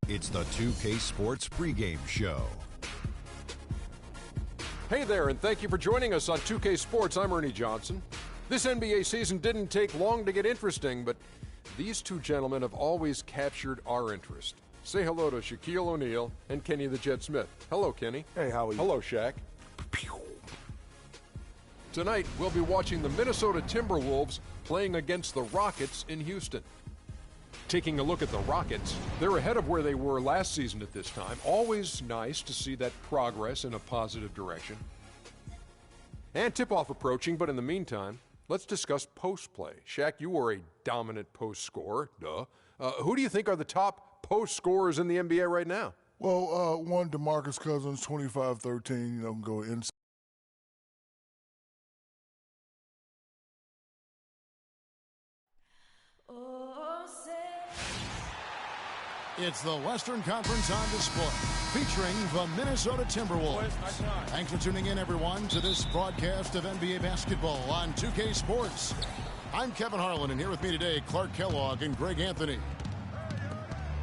It's the 2K Sports pregame show. Hey there, and thank you for joining us on 2K Sports. I'm Ernie Johnson. This NBA season didn't take long to get interesting, but these two gentlemen have always captured our interest. Say hello to Shaquille O'Neal and Kenny the Jet Smith. Hello, Kenny. Hey, how are you? Hello, Shaq. Tonight, we'll be watching the Minnesota Timberwolves playing against the Rockets in Houston. Taking a look at the Rockets, they're ahead of where they were last season at this time. Always nice to see that progress in a positive direction. And tip-off approaching, but in the meantime, let's discuss post play. Shaq, you were a dominant post scorer. Duh. Who do you think are the top post scorers in the NBA right now? Well, one, DeMarcus Cousins, 25-13, can go inside. It's the Western Conference on display, featuring the Minnesota Timberwolves. Thanks for tuning in, everyone, to this broadcast of NBA basketball on 2K Sports. I'm Kevin Harlan, and here with me today, Clark Kellogg and Greg Anthony.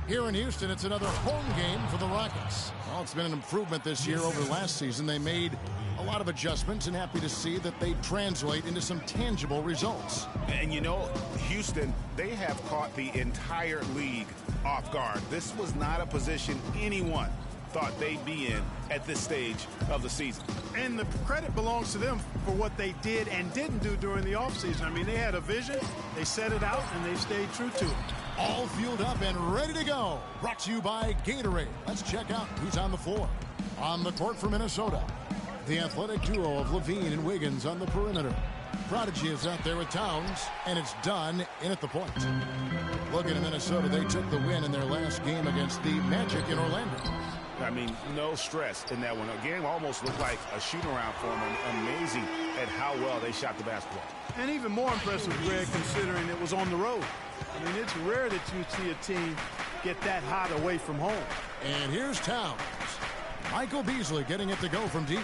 Here in Houston, it's another home game for the Rockets. Well, it's been an improvement this year over last season. They made a lot of adjustments, and happy to see that they translate into some tangible results. And you know, Houston, they have caught the entire league off guard. This was not a position anyone thought they'd be in at this stage of the season. And the credit belongs to them for what they did and didn't do during the offseason. I mean, they had a vision, they set it out, and they stayed true to it. All fueled up and ready to go. Brought to you by Gatorade. Let's check out who's on the floor. On the court for Minnesota, the athletic duo of Levine and Wiggins on the perimeter. Prodigy is out there with Towns, and it's done in at the point. Looking at Minnesota, they took the win in their last game against the Magic in Orlando. I mean, no stress in that one. The game almost looked like a shoot-around for them. Amazing at how well they shot the basketball. And even more impressive, Greg, considering it was on the road. I mean, it's rare that you see a team get that hot away from home. And here's Towns. Michael Beasley getting it to go from deep.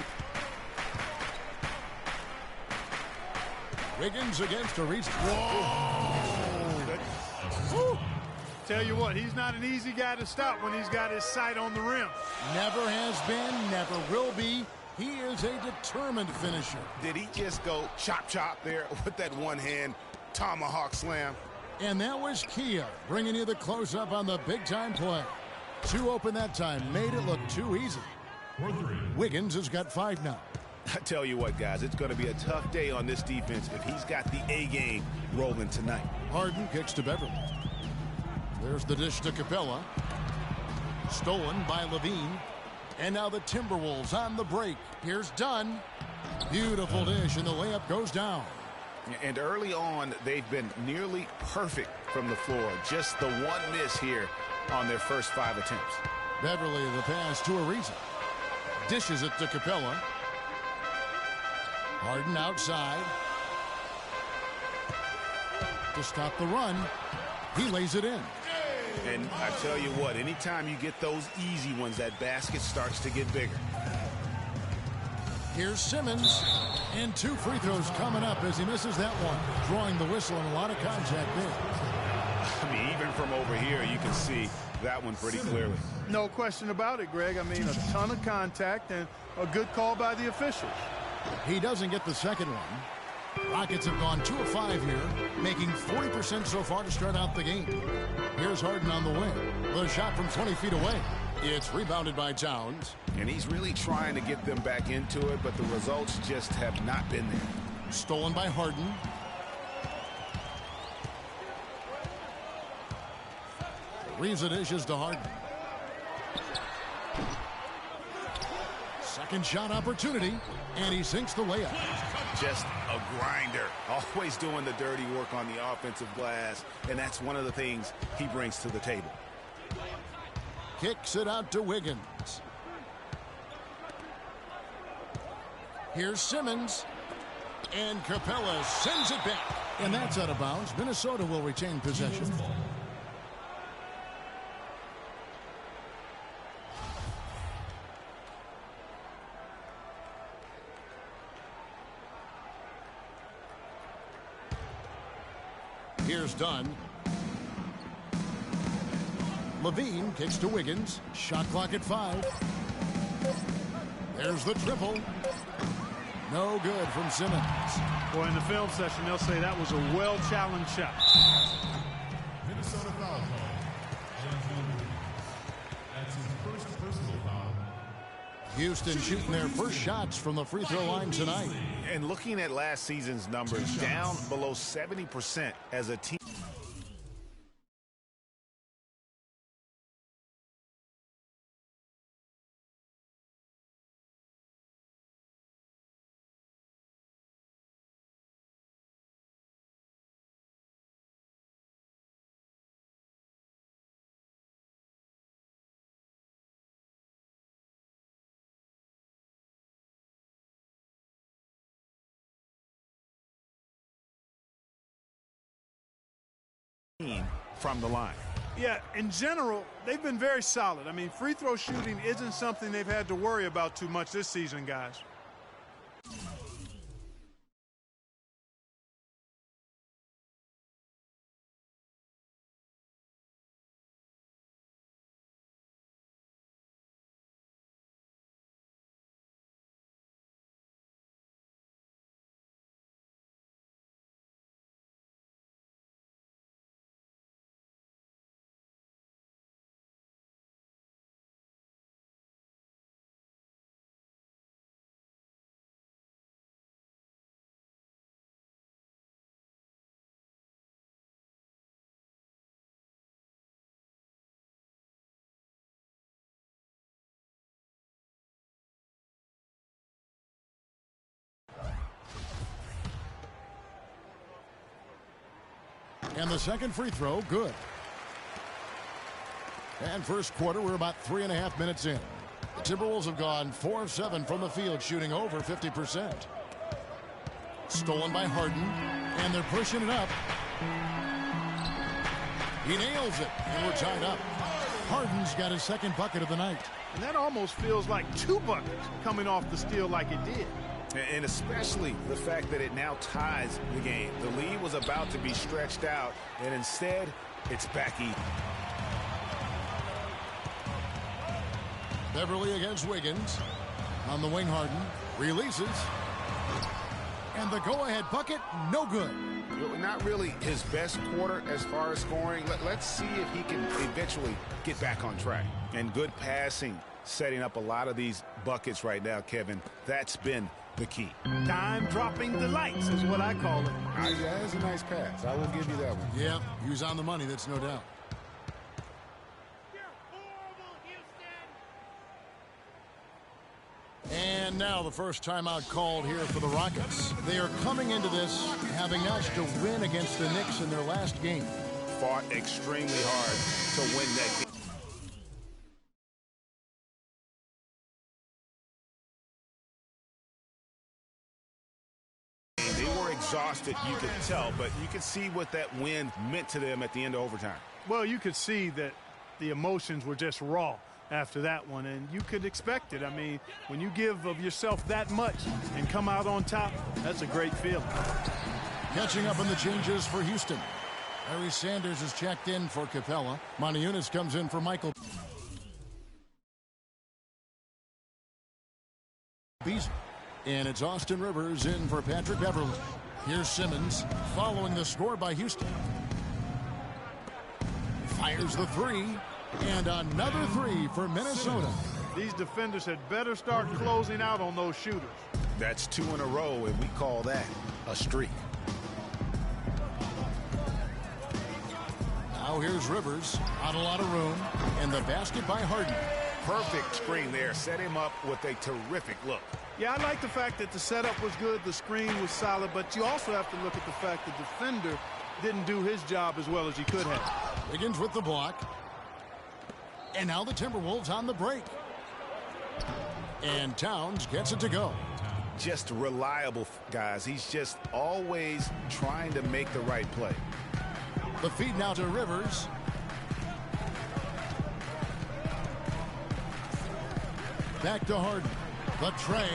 Wiggins against Ariza. Whoa! Tell you what, he's not an easy guy to stop when he's got his sight on the rim. Never has been, never will be. He is a determined finisher. Did he just go chop there with that one-hand tomahawk slam? And that was Kia bringing you the close-up on the big-time play. Two open that time, made it look too easy. Wiggins has got 5 now. I tell you what, guys, it's going to be a tough day on this defense if he's got the A-game rolling tonight. Harden kicks to Beverly. There's the dish to Capella. Stolen by Levine. And now the Timberwolves on the break. Here's Dunn. Beautiful dish, and the layup goes down. And early on, they've been nearly perfect from the floor. Just the one miss here on their first 5 attempts. Beverly, the pass to Ariza. Dishes it to Capella. Harden outside. To stop the run, he lays it in. And I tell you what, anytime you get those easy ones, that basket starts to get bigger. Here's Simmons, and 2 free throws coming up as he misses that one. Drawing the whistle and a lot of contact there. I mean, even from over here, you can see that one pretty clearly. No question about it, Greg. I mean, a ton of contact and a good call by the officials. He doesn't get the second one. Rockets have gone 2 of 5 here, making 40% so far to start out the game. Here's Harden on the wing. The shot from 20 feet away. It's rebounded by Towns. And he's really trying to get them back into it, but the results just have not been there. Stolen by Harden. Ariza dishes to Harden. Second shot opportunity, and he sinks the layup. Just a grinder, always doing the dirty work on the offensive glass, and that's one of the things he brings to the table. Kicks it out to Wiggins. Here's Simmons, and Capella sends it back, and that's out of bounds. Minnesota will retain possession. Here's Dunn. Levine kicks to Wiggins. Shot clock at 5. There's the triple. No good from Simmons. Boy, in the film session, they'll say that was a well-challenged shot. Minnesota foul call. That's his first personal foul. Houston shooting their first shots from the free throw line tonight. And looking at last season's numbers, down below 70% as a team. From the line. Yeah, in general, they've been very solid. I mean, free throw shooting isn't something they've had to worry about too much this season, guys. And the second free throw, good. And first quarter, we're about 3.5 minutes in. The Timberwolves have gone 4 of 7 from the field, shooting over 50%. Stolen by Harden, and they're pushing it up. He nails it, and we're tied up. Harden's got his second bucket of the night. And that almost feels like 2 buckets coming off the steal like it did. And especially the fact that it now ties the game. The lead was about to be stretched out, and instead, it's back even. Beverly against Wiggins. On the wing, Harden releases. And the go-ahead bucket, no good. Not really his best quarter as far as scoring. Let's see if he can eventually get back on track. And good passing, setting up a lot of these buckets right now, Kevin. That's been the key. Time-dropping delights is what I call it. Yeah, that's a nice pass. I will give you that one. Yeah, he was on the money, that's no doubt. And now the first timeout called here for the Rockets. They are coming into this having notched a win against the Knicks in their last game. Fought extremely hard to win that game. Exhausted, you could tell, but you could see what that win meant to them at the end of overtime. Well, you could see that the emotions were just raw after that one, and you could expect it. I mean, when you give of yourself that much and come out on top, that's a great feeling. Catching up on the changes for Houston. Larry Sanders is checked in for Capella. Moniunas comes in for Michael Beasley. And it's Austin Rivers in for Patrick Beverly. Here's Simmons following the score by Houston. Fires the three. And another three for Minnesota. These defenders had better start closing out on those shooters. That's 2 in a row, and we call that a streak. Now here's Rivers. Not a lot of room. And the basket by Harden. Perfect screen there. Set him up with a terrific look. Yeah, I like the fact that the setup was good, the screen was solid, but you also have to look at the fact the defender didn't do his job as well as he could have. Wiggins with the block. And now the Timberwolves on the break. And Towns gets it to go. Just reliable, guys. He's just always trying to make the right play. The feed now to Rivers. Back to Harden. The tray.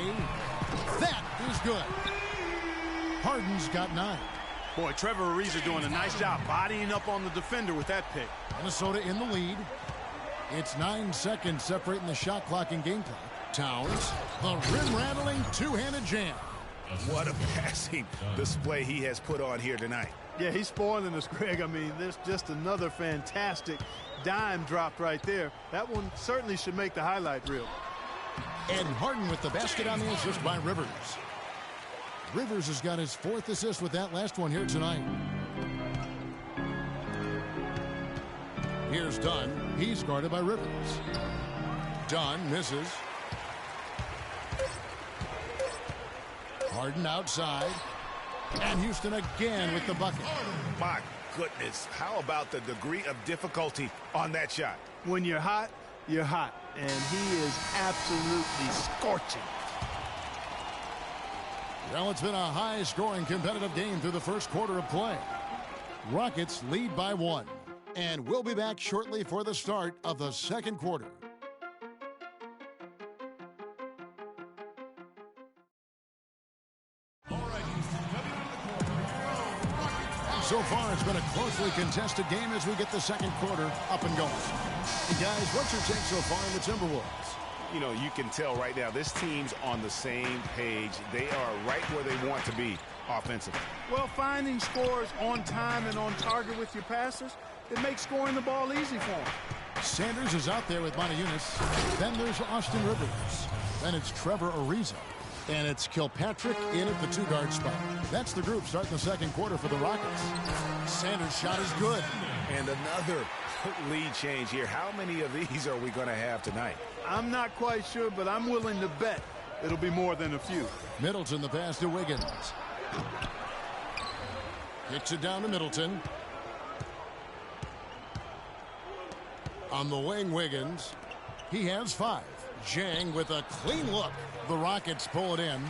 That is good. Harden's got 9. Boy, Trevor Ariza doing a nice job bodying up on the defender with that pick. Minnesota in the lead. It's 9 seconds separating the shot clock and game clock. Towns, the rim-rattling two-handed jam. What a passing display he has put on here tonight. Yeah, he's spoiling us, Greg. I mean, there's just another fantastic dime dropped right there. That one certainly should make the highlight reel. And Harden with the basket on the assist by Rivers. Rivers has got his 4th assist with that last one here tonight. Here's Dunn. He's guarded by Rivers. Dunn misses. Harden outside. And Houston again with the bucket. My goodness, how about the degree of difficulty on that shot? When you're hot, you're hot. And he is absolutely scorching. Well, it's been a high-scoring competitive game through the first quarter of play. Rockets lead by 1. And we'll be back shortly for the start of the second quarter. So far, it's been a closely contested game as we get the second quarter up and going. And guys, what's your take so far in the Timberwolves? You know, you can tell right now this team's on the same page. They are right where they want to be offensively. Well, finding scores on time and on target with your passes, it makes scoring the ball easy for them. Sanders is out there with Eunice. Then there's Austin Rivers. Then it's Trevor Ariza. And it's Kilpatrick in at the 2-guard spot. That's the group starting the second quarter for the Rockets. Sanders' shot is good. And another lead change here. How many of these are we going to have tonight? I'm not quite sure, but I'm willing to bet it'll be more than a few. Middleton the pass to Wiggins. Hits it down to Middleton. On the wing, Wiggins. He has 5. Jang with a clean look. The Rockets pull it in.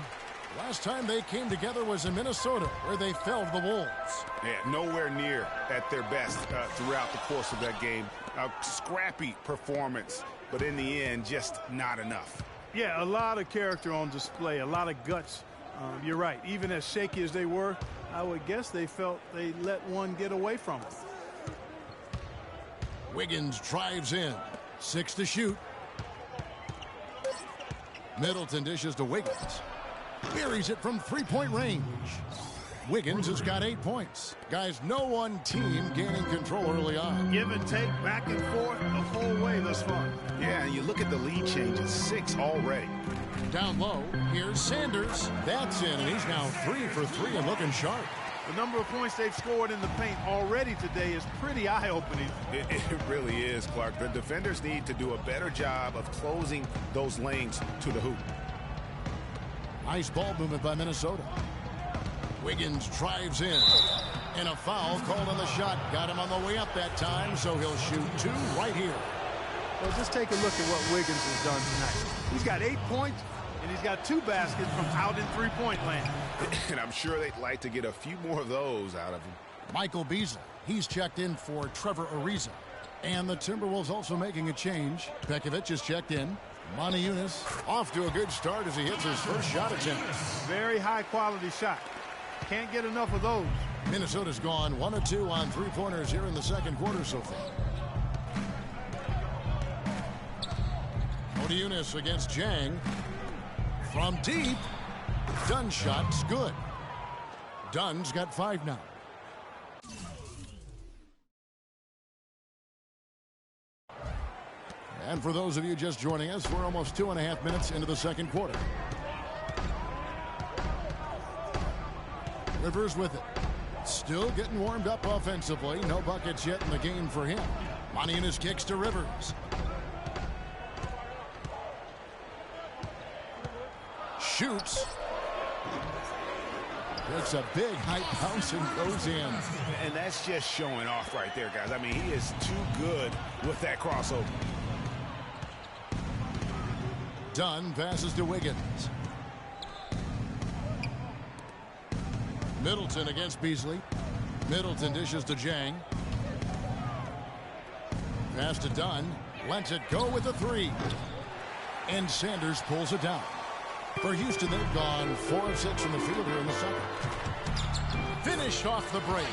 Last time they came together was in Minnesota, where they felled the Wolves. Yeah, nowhere near at their best throughout the course of that game. A scrappy performance, but in the end, just not enough. Yeah, a lot of character on display, a lot of guts. You're right. Even as shaky as they were, I would guess they felt they let one get away from them. Wiggins drives in. 6 to shoot. Middleton dishes to Wiggins. Buries it from 3-point range. Wiggins has got 8 points. Guys, no one team gaining control early on. Give and take, back and forth the whole way thus far. Yeah, and you look at the lead changes, 6 already. Down low, here's Sanders. That's in, and he's now 3 for 3 and looking sharp. The number of points they've scored in the paint already today is pretty eye-opening. It really is, Clark. The defenders need to do a better job of closing those lanes to the hoop. Nice ball movement by Minnesota. Wiggins drives in. And a foul called on the shot. Got him on the way up that time, so he'll shoot 2 right here. Well, just take a look at what Wiggins has done tonight. He's got 8 points, and he's got 2 baskets from out in 3-point land. And I'm sure they'd like to get a few more of those out of him. Michael Beasley, he's checked in for Trevor Ariza. And the Timberwolves also making a change. Pekovic is checked in. Eunice off to a good start as he hits his first shot attempt. Very high-quality shot. Can't get enough of those. Minnesota's gone 1 of 2 on 3-pointers here in the second quarter so far. Eunice against Jang. From deep. Dunn's shot's good. Dunn's got 5 now. And for those of you just joining us, we're almost 2.5 minutes into the second quarter. Rivers with it. Still getting warmed up offensively. No buckets yet in the game for him. Eunice kicks to Rivers. Shoots. Takes a big height bounce and goes in. And that's just showing off right there, guys. I mean, he is too good with that crossover. Dunn passes to Wiggins. Middleton against Beasley. Middleton dishes to Jang. Pass to Dunn. Lets it go with a 3. And Sanders pulls it down. For Houston, they've gone 4 of 6 from the field here in the second. Finish off the break.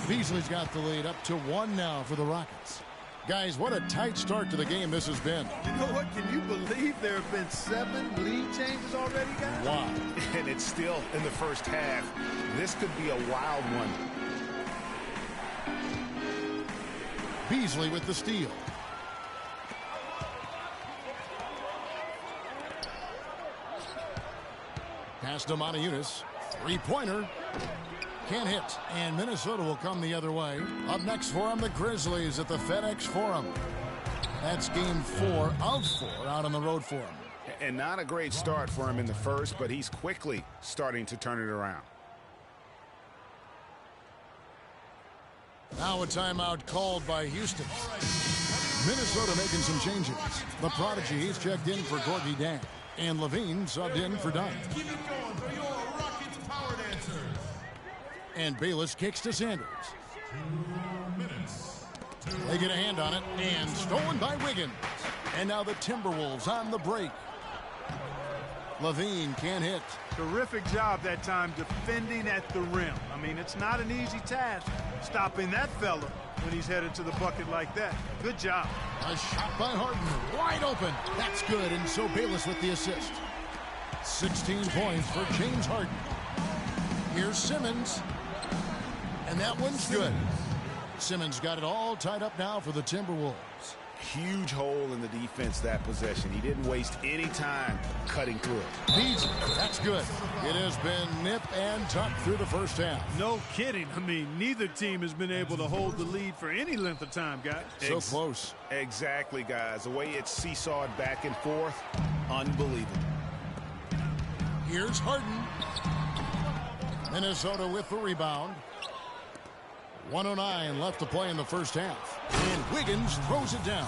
Beasley's got the lead up to 1 now for the Rockets. Guys, what a tight start to the game this has been. You know what? Can you believe there have been 7 lead changes already, guys? Wow. And it's still in the first half. This could be a wild one. Beasley with the steal. Pass to Montejunas. Three-pointer. Can't hit. And Minnesota will come the other way. Up next for them, the Grizzlies at the FedEx Forum. That's game 4 of 4 out on the road for him. And not a great start for him in the first, but he's quickly starting to turn it around. Now a timeout called by Houston. Minnesota making some changes. The prodigy, he's checked in for Gorgie Dan. And Levine subbed in for Dunn. Keep it going for your Rockets power dancers. And Bayless kicks to Sanders. 2 minutes. They get a hand on it, and stolen by Wiggins. And now the Timberwolves on the break. Levine can't hit. Terrific job that time defending at the rim. I mean, it's not an easy task stopping that fella when he's headed to the bucket like that. Good job. A shot by Harden, wide open. That's good, and so Bayless with the assist. 16 points for James Harden. Here's Simmons. And that one's good. Simmons got it all tied up now for the Timberwolves. Huge hole in the defense that possession. He didn't waste any time cutting through it. Beasley, that's good. It has been nip and tuck through the first half. No kidding. I mean, neither team has been able to hold the lead for any length of time, guys. So close. Exactly, guys. The way it's seesawed back and forth, unbelievable. Here's Harden. Minnesota with the rebound. 1:09 left to play in the first half. And Wiggins throws it down.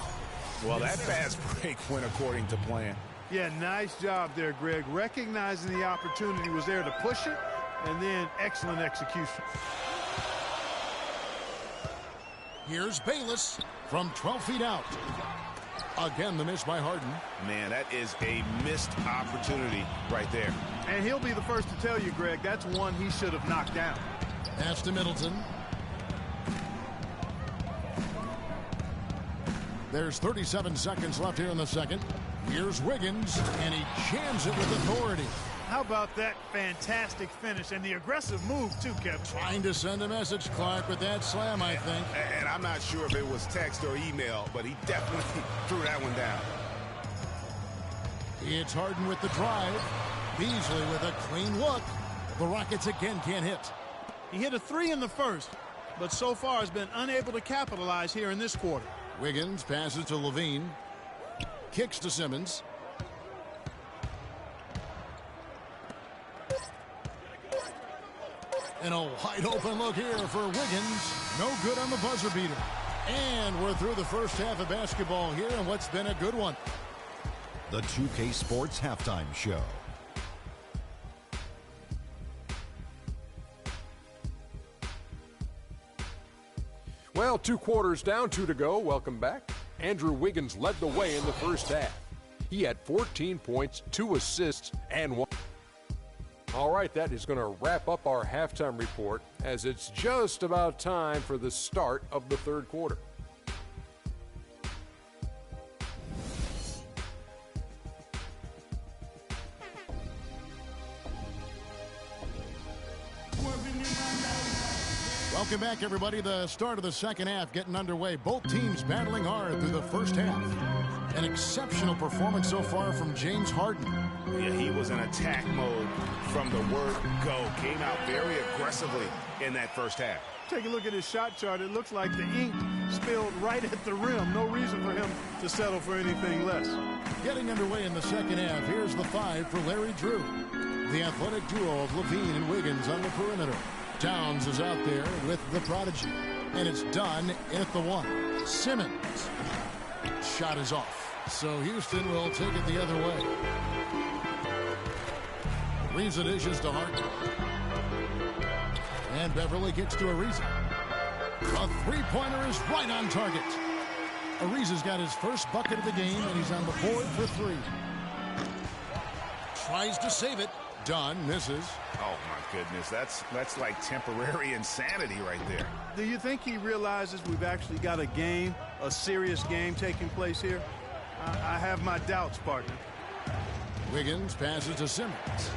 Well, that fast break went according to plan. Yeah, nice job there, Greg. Recognizing the opportunity was there to push it, and then excellent execution. Here's Bayless from 12 feet out. Again, the miss by Harden. Man, that is a missed opportunity right there. And he'll be the first to tell you, Greg, that's one he should have knocked down. Pass to Middleton. There's 37 seconds left here in the second. Here's Wiggins, and he jams it with authority. How about that fantastic finish and the aggressive move, too, Kevin? Trying to send a message, Clark, with that slam, I think. And I'm not sure if it was text or email, but he definitely threw that one down. It's Harden with the drive. Beasley with a clean look. The Rockets again can't hit. He hit a 3 in the first, but so far has been unable to capitalize here in this quarter. Wiggins passes to Levine. Kicks to Simmons. And a wide open look here for Wiggins. No good on the buzzer beater. And we're through the first half of basketball here in what's been a good one. The 2K Sports Halftime Show. Well, 2 quarters down, 2 to go. Welcome back. Andrew Wiggins led the way in the first half. He had 14 points, 2 assists, and 1. All right, that is going to wrap up our halftime report as it's just about time for the start of the third quarter. Welcome back, everybody. The start of the second half getting underway. Both teams battling hard through the first half. An exceptional performance so far from James Harden. Yeah, he was in attack mode from the word go. Came out very aggressively in that first half. Take a look at his shot chart. It looks like the ink spilled right at the rim. No reason for him to settle for anything less. Getting underway in the second half. Here's the 5 for Larry Drew. The athletic duo of Levine and Wiggins on the perimeter. Downs is out there with the prodigy. And it's done at the 1. Simmons. Shot is off. So Houston will take it the other way. Ariza dishes to Harden. And Beverly gets to Ariza. A three-pointer is right on target. Ariza's got his first bucket of the game, and he's on the board for 3. Tries to save it. Dunn misses. Oh, my goodness. That's like temporary insanity right there. Do you think he realizes we've actually got a game a serious game taking place here? I have my doubts, partner. Wiggins passes to Simmons.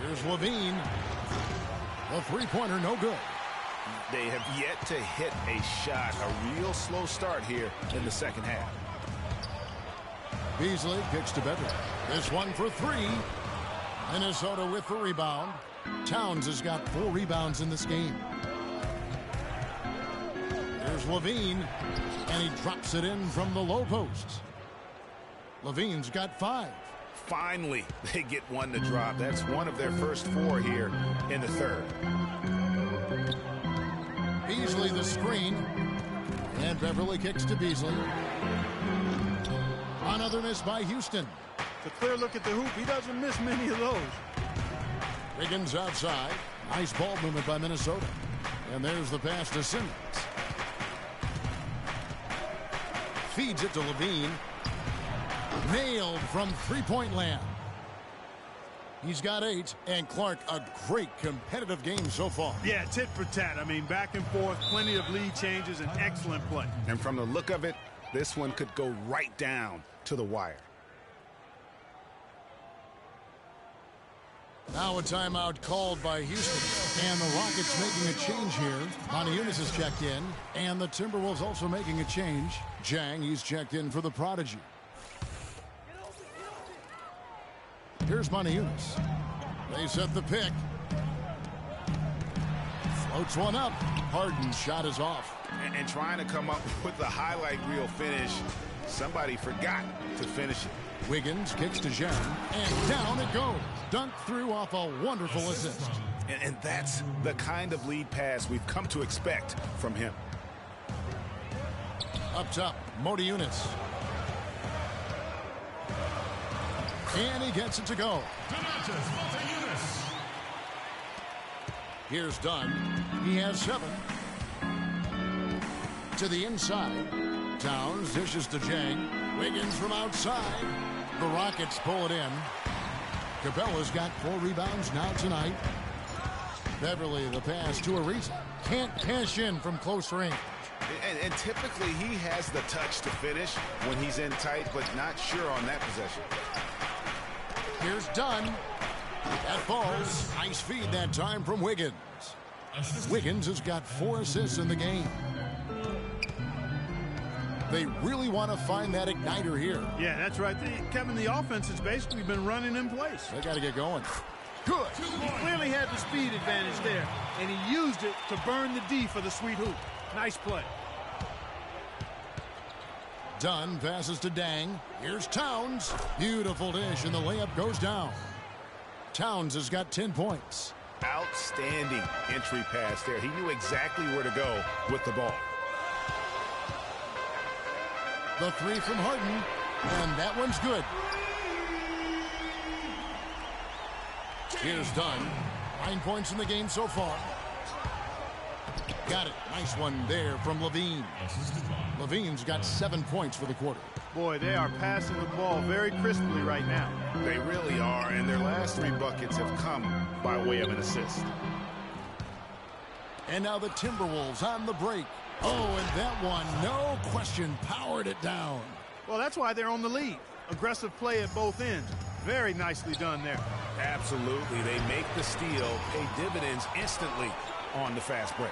Here's Levine. The three-pointer, no good. They have yet to hit a shot. A real slow start here in the second half. Beasley kicks to Beverly. This one for three. Minnesota with the rebound. Towns has got 4 rebounds in this game. Here's Levine, and he drops it in from the low post. Levine's got 5. Finally, they get one to drop. That's one of their first 4 here in the third. Beasley the screen, and Beverly kicks to Beasley. Another miss by Houston. It's a clear look at the hoop. He doesn't miss many of those. Wiggins outside. Nice ball movement by Minnesota. And there's the pass to Simmons. Feeds it to Levine. Nailed from three-point land. He's got 8, and Clark, a great competitive game so far. Yeah, tit for tat. I mean, back and forth, plenty of lead changes, and excellent play. And from the look of it, this one could go right down to the wire. Now a timeout called by Houston. And the Rockets making a change here. Maniunas has checked in. And the Timberwolves also making a change. Jang, he's checked in for the Prodigy. Here's Maniunas. They set the pick. Floats one up. Harden's shot is off. And trying to come up with the highlight reel finish, somebody forgot to finish it. Wiggins kicks to Jang, and down it goes. Dunked through off a wonderful assist. And that's the kind of lead pass we've come to expect from him. Up top, Maniunas. And he gets it to go. Here's Dunn. He has 7. To the inside. Towns dishes to Jang. Wiggins from outside. The Rockets pull it in. Capella's got 4 rebounds now tonight. Beverly the pass to Ariza. Can't cash in from close range. And typically he has the touch to finish when he's in tight, but not sure on that possession. Here's Dunn. That falls. Nice feed that time from Wiggins. Wiggins has got 4 assists in the game. They really want to find that igniter here. Yeah, that's right. Kevin, the offense has basically been running in place. They got to get going. Good. He clearly had the speed advantage there, and he used it to burn the D for the sweet hoop. Nice play. Dunn passes to Dang. Here's Towns. Beautiful dish, and the layup goes down. Towns has got 10 points. Outstanding entry pass there. He knew exactly where to go with the ball. The 3 from Harden, and that one's good. Here's Dunn. 9 points in the game so far. Got it. Nice one there from Levine. Levine's got 7 points for the quarter. Boy, they are passing the ball very crisply right now. They really are, and their last 3 buckets have come by way of an assist. And now the Timberwolves on the break. Oh, and that one, no question, powered it down. Well, that's why they're on the lead. Aggressive play at both ends. Very nicely done there. Absolutely. They make the steal, pay dividends instantly on the fast break.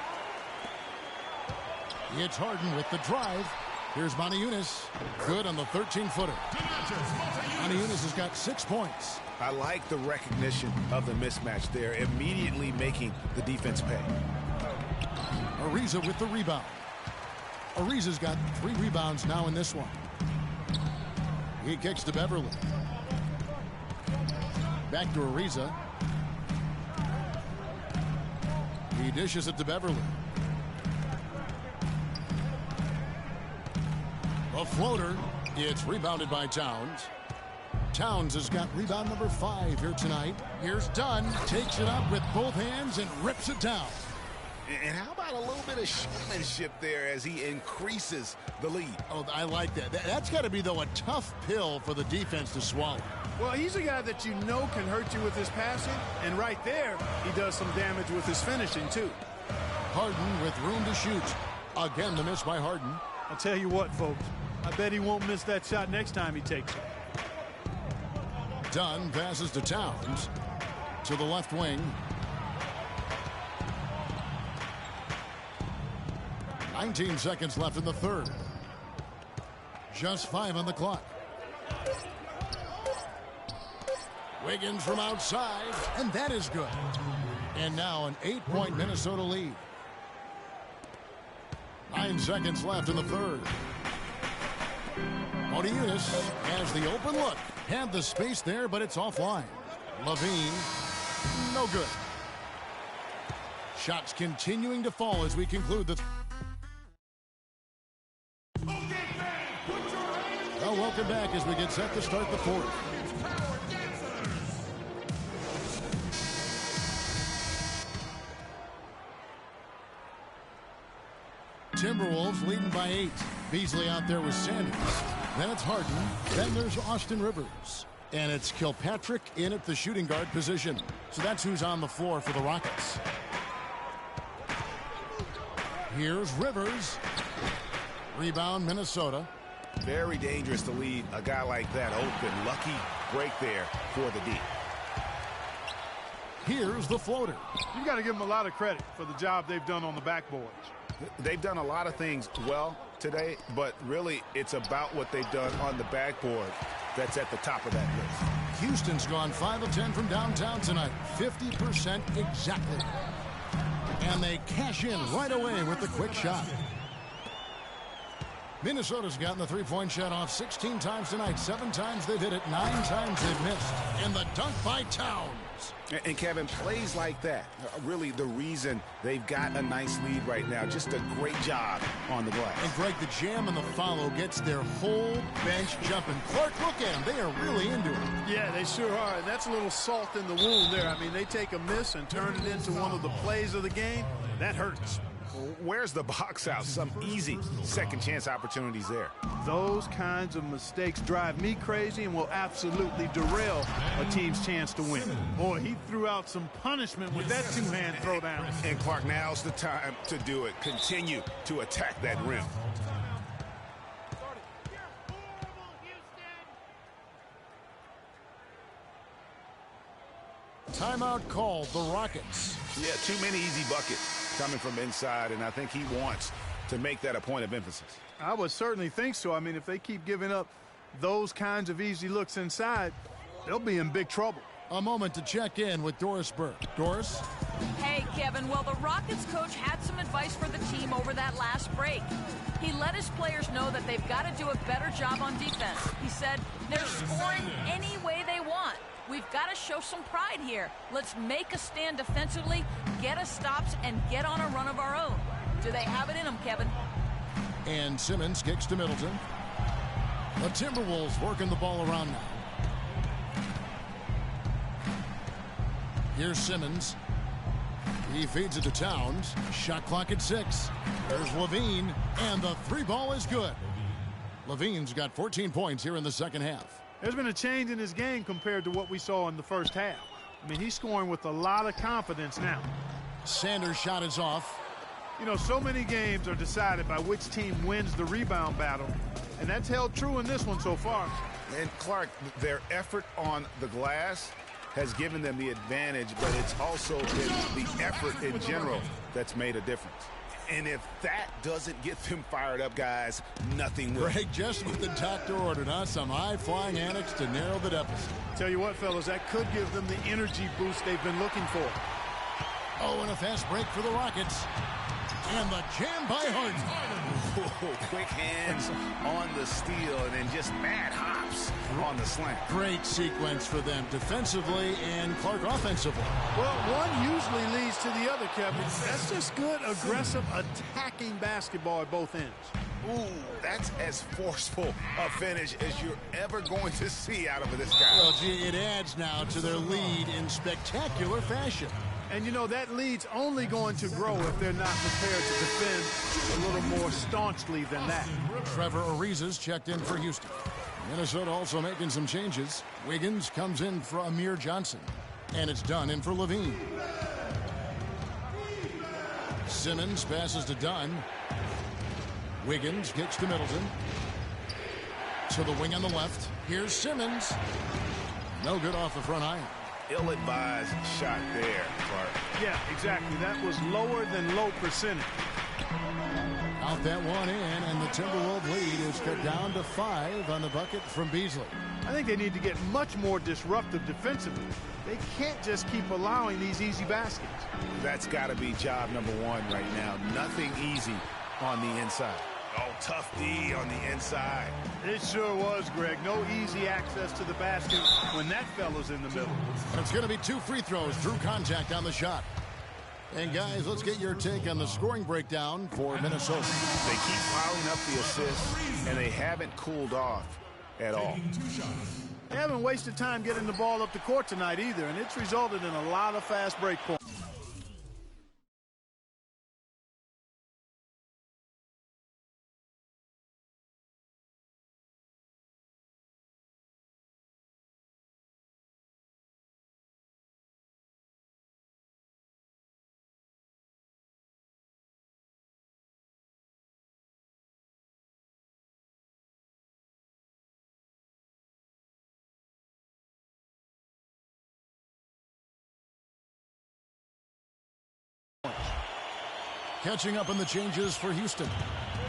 It's Harden with the drive. Here's Maniunas. Good on the 13-footer. Maniunas has got 6 points. I like the recognition of the mismatch there, immediately making the defense pay. Ariza with the rebound. Ariza's got 3 rebounds now in this one. He kicks to Beverly. Back to Ariza. He dishes it to Beverly. A floater. It's rebounded by Towns. Towns has got rebound number 5 here tonight. Here's Dunn. Takes it up with both hands and rips it down. And how about a little bit of showmanship there as he increases the lead? Oh, I like that. That's got to be, though, a tough pill for the defense to swallow. Well, he's a guy that you know can hurt you with his passing, and right there, he does some damage with his finishing, too. Harden with room to shoot. Again, the miss by Harden. I'll tell you what, folks. I bet he won't miss that shot next time he takes it. Dunn passes to Towns to the left wing. 19 seconds left in the third. Just 5 on the clock. Wiggins from outside, and that is good. And now an 8-point Minnesota lead. 9 seconds left in the third. Modiunas has the open look. Had the space there, but it's offline. Levine, no good. Shots continuing to fall as we conclude the... Well, welcome back as we get set to start the fourth. Timberwolves leading by 8. Beasley out there with Sanders. Then it's Harden. Then there's Austin Rivers. And it's Kilpatrick in at the shooting guard position. So that's who's on the floor for the Rockets. Here's Rivers. Rebound, Minnesota. Very dangerous to leave a guy like that open. Lucky break there for the D. Here's the floater. You've got to give them a lot of credit for the job they've done on the backboards. They've done a lot of things well today, but really it's about what they've done on the backboard that's at the top of that list. Houston's gone 5 of 10 from downtown tonight. 50% exactly. And they cash in right away with the quick shot. Minnesota's gotten the three-point shot off 16 times tonight. 7 times they've hit it, 9 times they've missed. And the dunk by Towns. And Kevin, plays like that, really the reason they've got a nice lead right now. Just a great job on the glass. And Greg, the jam and the follow gets their whole bench jumping. Clark, look at them. They are really into it. Yeah, they sure are. And that's a little salt in the wound there. I mean, they take a miss and turn it into one of the plays of the game. That hurts. Where's the box out? Some easy second chance opportunities there. Those kinds of mistakes drive me crazy and will absolutely derail a team's chance to win. Boy, he threw out some punishment with that two-hand throwdown. And Clark, now's the time to do it. Continue to attack that rim. Timeout called, the Rockets. Yeah, too many easy buckets coming from inside, and I think he wants to make that a point of emphasis. I would certainly think so. I mean, if they keep giving up those kinds of easy looks inside, they'll be in big trouble. A moment to check in with Doris Burke. Doris? Hey, Kevin. Well, the Rockets coach had some advice for the team over that last break. He let his players know that they've got to do a better job on defense. He said they're scoring any way they want. We've got to show some pride here. Let's make a stand defensively, get us stops, and get on a run of our own. Do they have it in them, Kevin? And Simmons kicks to Middleton. The Timberwolves working the ball around now. Here's Simmons. He feeds it to Towns. Shot clock at 6. There's Levine, and the 3-ball is good. Levine's got 14 points here in the second half. There's been a change in his game compared to what we saw in the first half. I mean, he's scoring with a lot of confidence now. Sanders' shot is off. You know, so many games are decided by which team wins the rebound battle, and that's held true in this one so far. And Clark, their effort on the glass has given them the advantage, but it's also been the effort in general that's made a difference. And if that doesn't get them fired up, guys, nothing will. Greg, just what the doctor ordered, huh? Some high-flying antics to narrow the deficit. Tell you what, fellas, that could give them the energy boost they've been looking for. Oh, and a fast break for the Rockets. And the jam by Harden. Quick hands on the steal and then just mad hops on the slant. Great sequence for them defensively and Clark offensively. Well, one usually leads to the other, Kevin. That's just good, aggressive, attacking basketball at both ends. Ooh, that's as forceful a finish as you're ever going to see out of this guy. Well, gee, it adds now to their lead in spectacular fashion. And, you know, that lead's only going to grow if they're not prepared to defend a little more staunchly than that. Trevor Ariza's checked in for Houston. Minnesota also making some changes. Wiggins comes in for Amir Johnson. And it's Dunn in for Levine. Simmons passes to Dunn. Wiggins kicks to Middleton. To the wing on the left. Here's Simmons. No good off the front iron. Ill-advised shot there, Clark. Yeah, exactly. That was lower than low percentage. Out that one in, and the Timberwolves lead is cut down to 5 on the bucket from Beasley. I think they need to get much more disruptive defensively. They can't just keep allowing these easy baskets. That's got to be job number one right now. Nothing easy on the inside. Oh, tough D on the inside. It sure was, Greg. No easy access to the basket when that fella's in the middle. And it's going to be 2 free throws through contact on the shot. And guys, let's get your take on the scoring breakdown for Minnesota. They keep piling up the assists, and they haven't cooled off at all. They haven't wasted time getting the ball up the court tonight either, and it's resulted in a lot of fast break points. Catching up on the changes for Houston.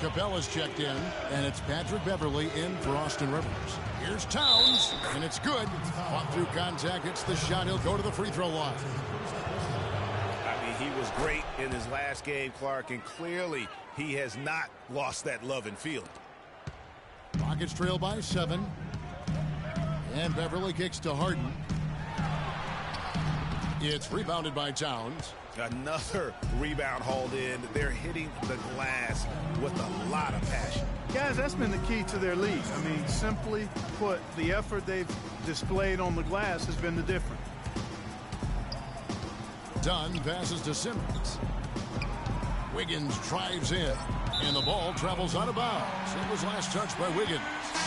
Capella's checked in, and it's Patrick Beverley in for Austin Rivers. Here's Towns, and it's good. Fought through contact, it's the shot. He'll go to the free throw line. I mean, he was great in his last game, Clark, and clearly he has not lost that love and feeling. Rockets trail by 7. And Beverley kicks to Harden. It's rebounded by Towns. Another rebound hauled in. They're hitting the glass with a lot of passion. Guys, that's been the key to their lead. I mean, simply put, the effort they've displayed on the glass has been the difference. Dunn passes to Simmons. Wiggins drives in, and the ball travels out of bounds. It was last touched by Wiggins.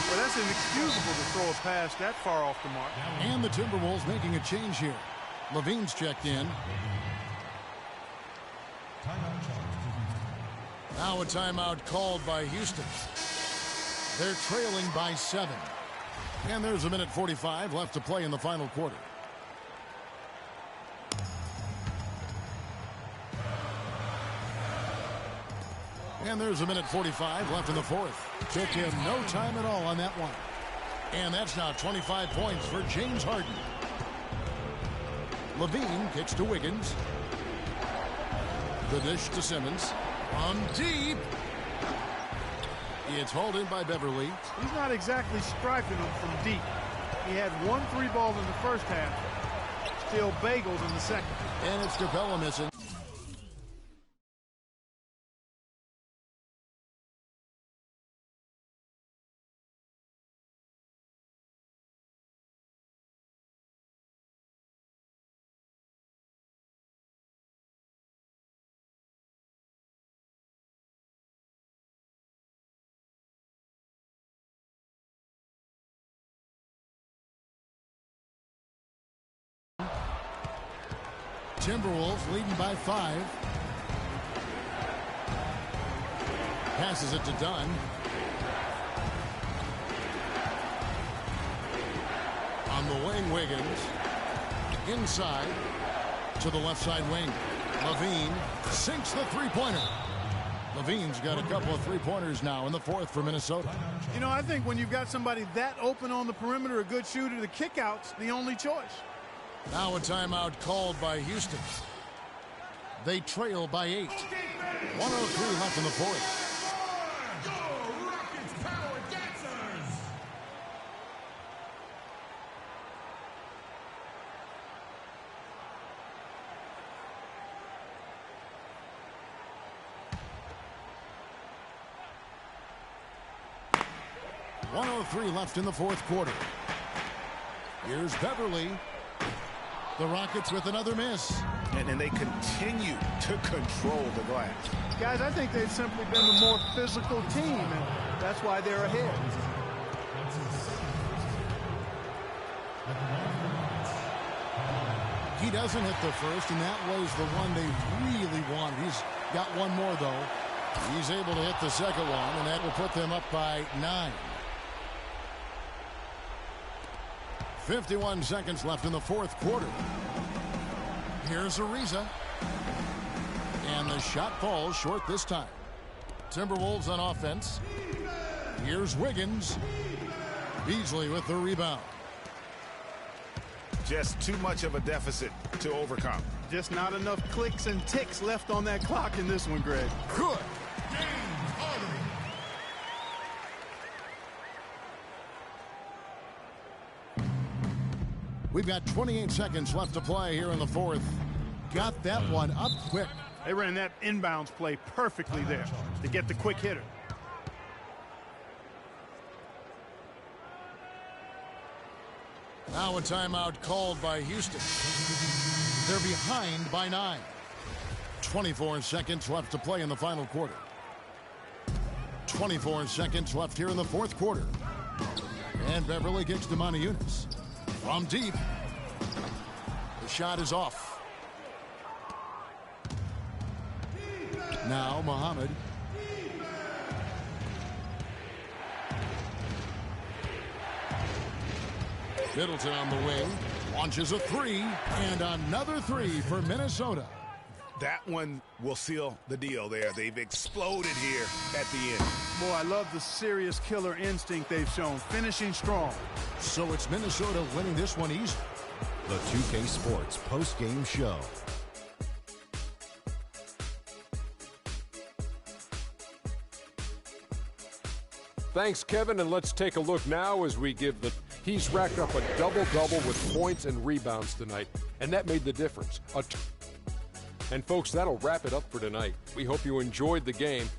Well, that's inexcusable to throw a pass that far off the mark. And the Timberwolves making a change here. Levine's checked in. Now a timeout called by Houston. They're trailing by 7. And there's 1:45 left to play in the final quarter. And there's 1:45 left in the fourth. Took him no time at all on that one. And that's now 25 points for James Harden. Levine kicks to Wiggins. The dish to Simmons. From deep. It's hauled in by Beverley. He's not exactly striping him from deep. He had 1 3 ball in the first half. Still bagels in the second. And it's Capella missing. Timberwolves leading by 5. Passes it to Dunn. On the wing, Wiggins. Inside to the left side wing. Levine sinks the three-pointer. Levine's got a couple of three-pointers now in the fourth for Minnesota. You know, I think when you've got somebody that open on the perimeter, a good shooter, the kickout's the only choice. Now a timeout called by Houston. They trail by 8. 1:03 left in the fourth. Go Rockets Power Dancers! .103 left in the fourth quarter. Here's Beverley. The Rockets with another miss. And they continue to control the glass. Guys, I think they've simply been the more physical team, and that's why they're ahead. He doesn't hit the first, and that was the one they really wanted. He's got one more, though. He's able to hit the second one, and that will put them up by 9. 51 seconds left in the fourth quarter. Here's Ariza. And the shot falls short this time. Timberwolves on offense. Here's Wiggins. Beasley with the rebound. Just too much of a deficit to overcome. Just not enough clicks and ticks left on that clock in this one, Greg. Good. We've got 28 seconds left to play here in the fourth. Got that one up quick. They ran that inbounds play perfectly there to get the quick hitter. Now a timeout called by Houston. They're behind by 9. 24 seconds left to play in the final quarter. 24 seconds left here in the fourth quarter. And Beverly kicks to Montejunas. From deep. The shot is off. Now Muhammad. Middleton on the wing. Launches a three. And another three for Minnesota. That one will seal the deal there. They've exploded here at the end. Boy, I love the serious killer instinct they've shown. Finishing strong. So it's Minnesota winning this one easy. The 2K Sports post-game show. Thanks, Kevin, and let's take a look now as we give the... He's racked up a double-double with points and rebounds tonight, and that made the difference. And folks, that'll wrap it up for tonight. We hope you enjoyed the game.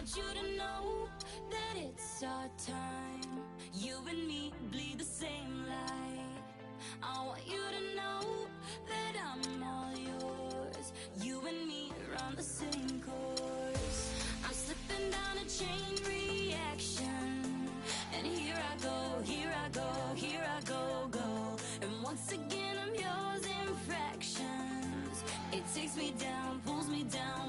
want you to know that it's our time. You and me bleed the same light. I want you to know that I'm all yours. You and me run the same course. I'm slipping down a chain reaction, and here I go, here I go, here I go, go. And once again I'm yours in fractions. It takes me down, pulls me down.